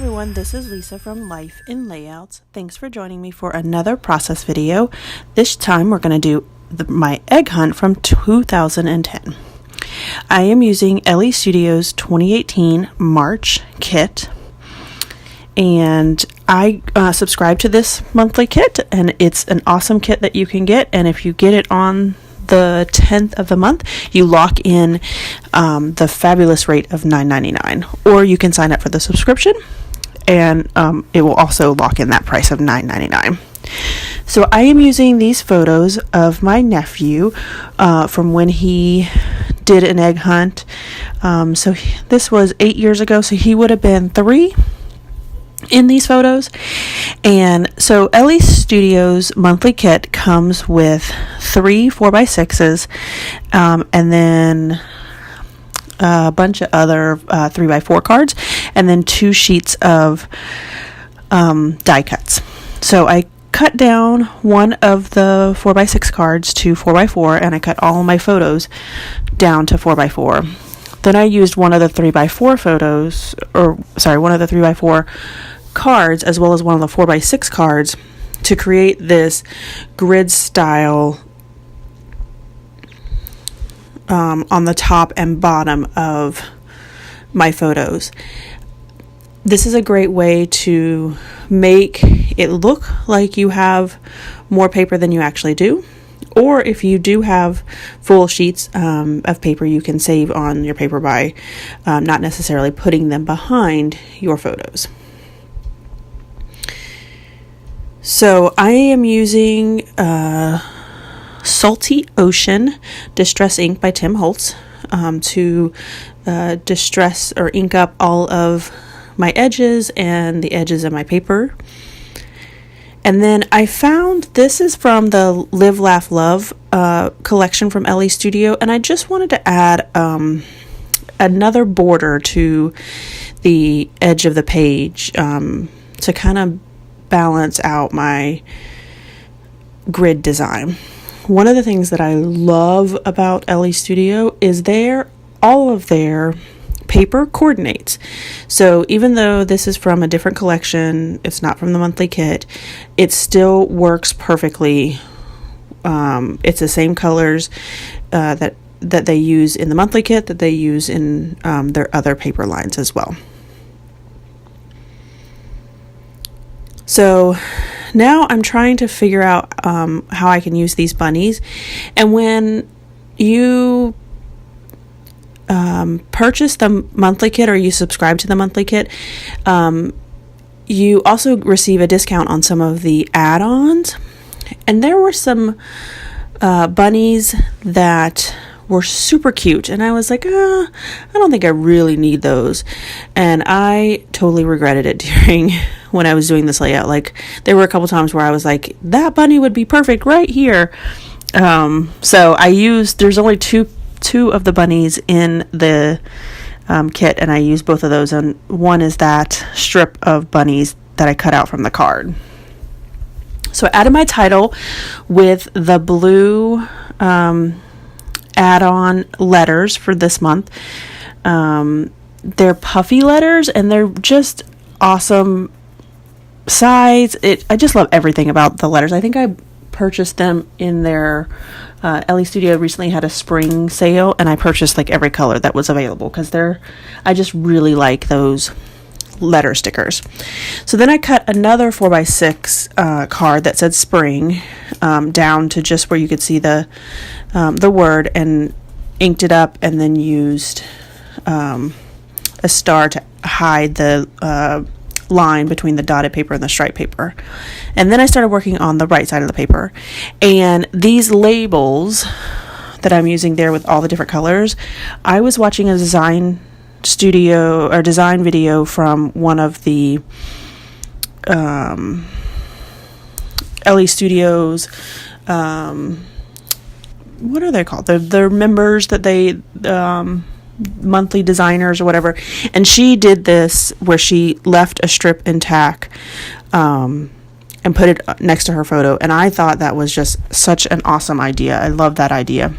everyone, this is Lisa from Life in Layouts. Thanks for joining me for another process video. This time we're going to do my egg hunt from 2010. I am using Elle Studio's 2018 March kit, and I subscribe to this monthly kit, and it's an awesome kit that you can get. And if you get it on the 10th of the month, you lock in the fabulous rate of $9.99, or you can sign up for the subscription and it will also lock in that price of $9.99. So I am using these photos of my nephew from when he did an egg hunt. This was 8 years ago, so he would have been 3 in these photos. And so Elle Studio's monthly kit comes with 3 4x6s and then a bunch of other 3x4 cards, and then 2 sheets of die cuts. So I cut down one of the 4x6 cards to 4x4, and I cut all my photos down to 4x4. Then I used one of the 3x4 cards, as well as one of the 4x6 cards, to create this grid style on the top and bottom of my photos. This is a great way to make it look like you have more paper than you actually do. Or if you do have full sheets of paper, you can save on your paper by not necessarily putting them behind your photos. So I am using Salty Ocean Distress Ink by Tim Holtz to distress or ink up all of my edges and the edges of my paper. And then I found, this is from the Live, Laugh, Love collection from Elle Studio, and I just wanted to add another border to the edge of the page to kind of balance out my grid design. One of the things that I love about Elle Studio is all of their paper coordinates. So even though this is from a different collection, it's not from the monthly kit, it still works perfectly. It's the same colors that they use in the monthly kit that they use in their other paper lines as well. So now I'm trying to figure out how I can use these bunnies. And when you purchase the monthly kit, or you subscribe to the monthly kit, you also receive a discount on some of the add-ons. And there were some bunnies that were super cute, and I was like, I don't think I really need those. And I totally regretted it when I was doing this layout. Like, there were a couple times where I was like, that bunny would be perfect right here. So there's only two of the bunnies in the kit, and I used both of those, and one is that strip of bunnies that I cut out from the card. So I added my title with the blue add-on letters for this month. They're puffy letters, and they're just awesome size. I just love everything about the letters. I think I purchased them in their Elle Studio recently had a spring sale, and I purchased like every color that was available because I just really like those letter stickers. So then I cut another 4x6 card that said spring down to just where you could see the word, and inked it up, and then used a star to hide the line between the dotted paper and the striped paper. And then I started working on the right side of the paper, and these labels that I'm using there with all the different colors, I was watching a design video from one of the Elle Studios, what are they called? They're members that they monthly designers or whatever, and she did this where she left a strip intact and put it next to her photo, and I thought that was just such an awesome idea. I love that idea.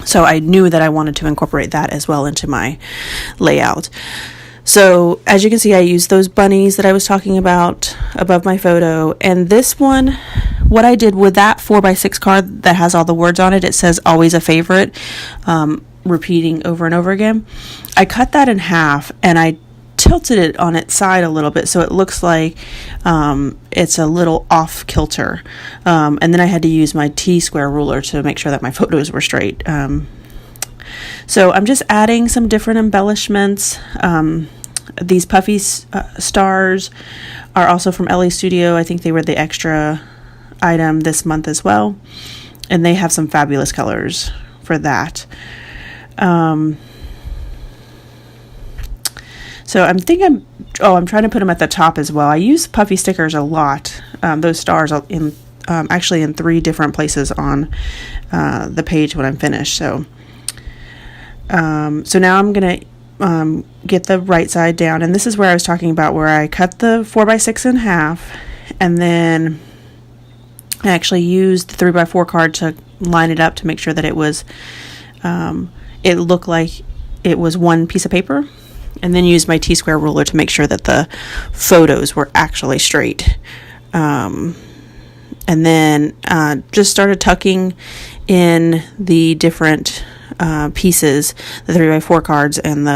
So I knew that I wanted to incorporate that as well into my layout. So as you can see, I used those bunnies that I was talking about above my photo. And this one, what I did with that 4x6 card that has all the words on it, it says always a favorite, repeating over and over again. I cut that in half and I tilted it on its side a little bit so it looks like it's a little off kilter. And then I had to use my T-square ruler to make sure that my photos were straight. So I'm just adding some different embellishments. These puffy stars are also from Elle Studio. I think they were the extra item this month as well. And they have some fabulous colors for that. So I'm trying to put them at the top as well. I use puffy stickers a lot. Those stars in actually in 3 different places on the page when I'm finished. So now I'm going to get the right side down. And this is where I was talking about where I cut the 4x6 in half. And then I actually used the 3x4 card to line it up to make sure that it was, it looked like it was one piece of paper. And then used my T-square ruler to make sure that the photos were actually straight. And then just started tucking in the different pieces, the 3x4 cards and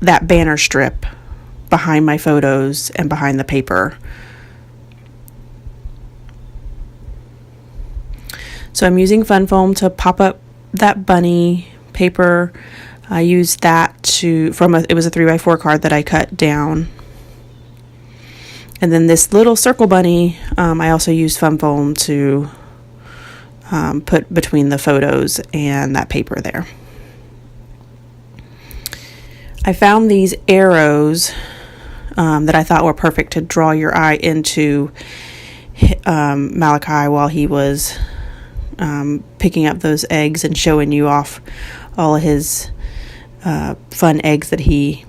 that banner strip behind my photos and behind the paper. So I'm using fun foam to pop up that bunny paper. I used that it was a 3x4 card that I cut down. And then this little circle bunny, I also used fun foam to put between the photos and that paper there. I found these arrows that I thought were perfect to draw your eye into Malachi while he was picking up those eggs and showing you off all of his fun eggs that he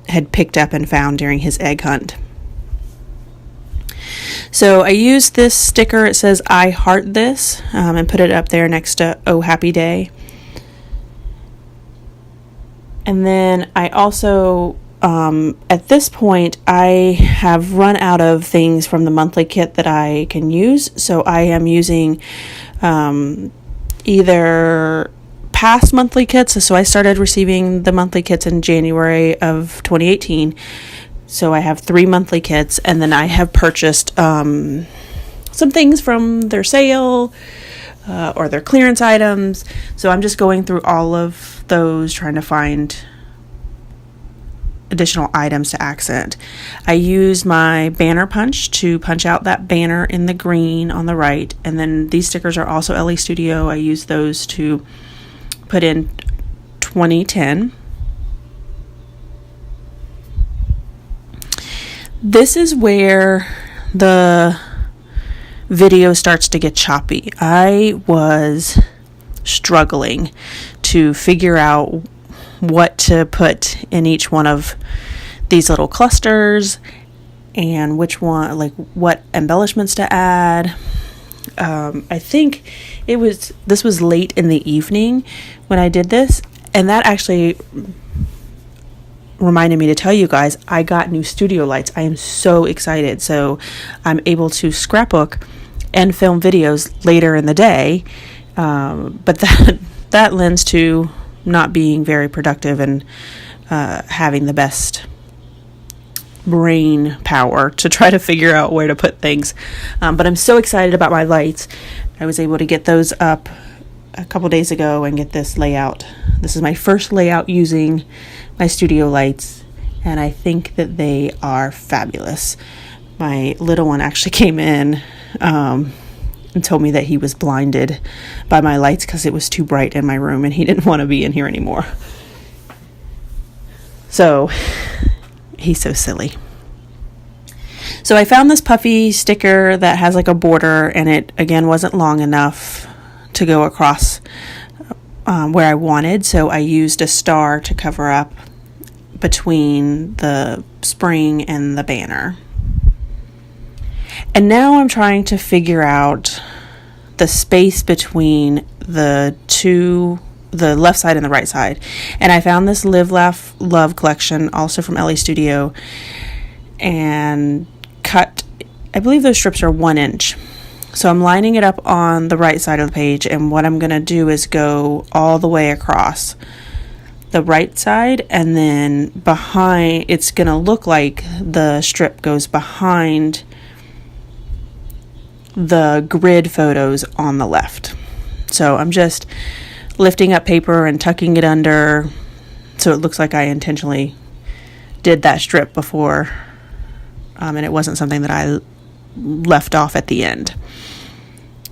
had picked up and found during his egg hunt. So I used this sticker, it says I heart this, and put it up there next to Oh Happy Day. And then I also, at this point, I have run out of things from the monthly kit that I can use. So I am using either past monthly kits. So I started receiving the monthly kits in January of 2018. So I have 3 monthly kits, and then I have purchased some things from their sale or their clearance items. So I'm just going through all of those, trying to find additional items to accent. I use my banner punch to punch out that banner in the green on the right, and then these stickers are also Elle Studio. I use those to put in 2010. This is where the video starts to get choppy. I was struggling to figure out what to put in each one of these little clusters and which one, like what embellishments to add. I think this was late in the evening when I did this, and that actually reminded me to tell you guys I got new studio lights. I am so excited. So I'm able to scrapbook and film videos later in the day, but that lends to not being very productive and having the best brain power to try to figure out where to put things. But I'm so excited about my lights. I was able to get those up a couple days ago and get this layout. This is my first layout using my studio lights, and I think that they are fabulous. My little one actually came in and told me that he was blinded by my lights because it was too bright in my room and he didn't want to be in here anymore. So he's so silly. So I found this puffy sticker that has like a border, and it again wasn't long enough to go across where I wanted, so I used a star to cover up between the spring and the banner. And now I'm trying to figure out the space between the two the left side and the right side. And I found this Live, Laugh, Love collection, also from Elle Studio, and cut, I believe those strips are 1 inch. So I'm lining it up on the right side of the page, and what I'm going to do is go all the way across the right side, and then behind, it's going to look like the strip goes behind the grid photos on the left. So I'm just lifting up paper and tucking it under so it looks like I intentionally did that strip before, and it wasn't something that I left off at the end.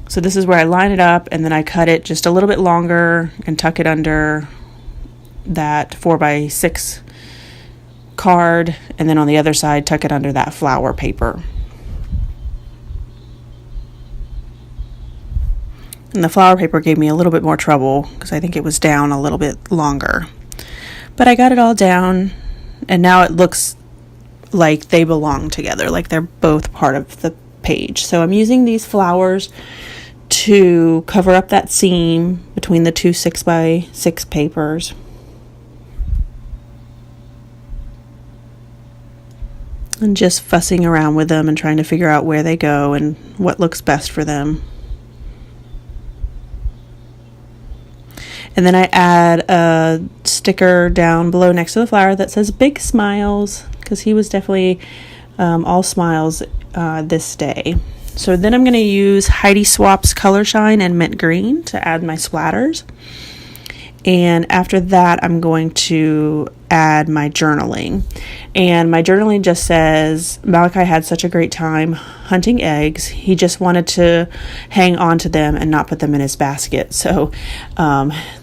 So this is where I line it up, and then I cut it just a little bit longer and tuck it under that 4x6 card, and then on the other side tuck it under that flower paper. And the flower paper gave me a little bit more trouble because I think it was down a little bit longer. But I got it all down, and now it looks like they belong together, like they're both part of the page. So I'm using these flowers to cover up that seam between the two 6x6 papers. And just fussing around with them and trying to figure out where they go and what looks best for them. And then I add a sticker down below next to the flower that says Big Smiles, because he was definitely all smiles this day. So then I'm going to use Heidi Swap's Color Shine and Mint Green to add my splatters. And after that, I'm going to add my journaling. And my journaling just says, Malachi had such a great time hunting eggs. He just wanted to hang on to them and not put them in his basket. So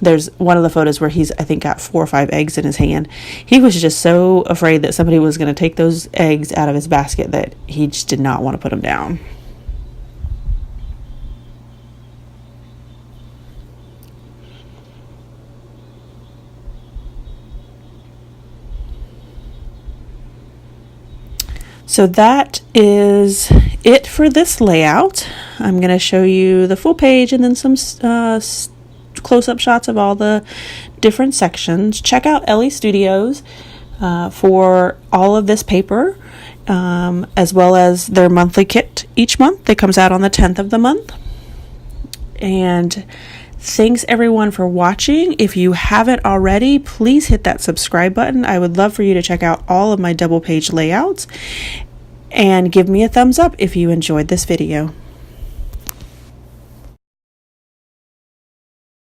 there's one of the photos where he's, I think, got 4 or 5 eggs in his hand. He was just so afraid that somebody was going to take those eggs out of his basket that he just did not want to put them down. So that is it for this layout. I'm going to show you the full page and then some close-up shots of all the different sections. Check out Elle Studios for all of this paper, as well as their monthly kit each month that comes out on the 10th of the month. And thanks everyone for watching. If you haven't already, please hit that subscribe button. I would love for you to check out all of my double page layouts and give me a thumbs up if you enjoyed this video.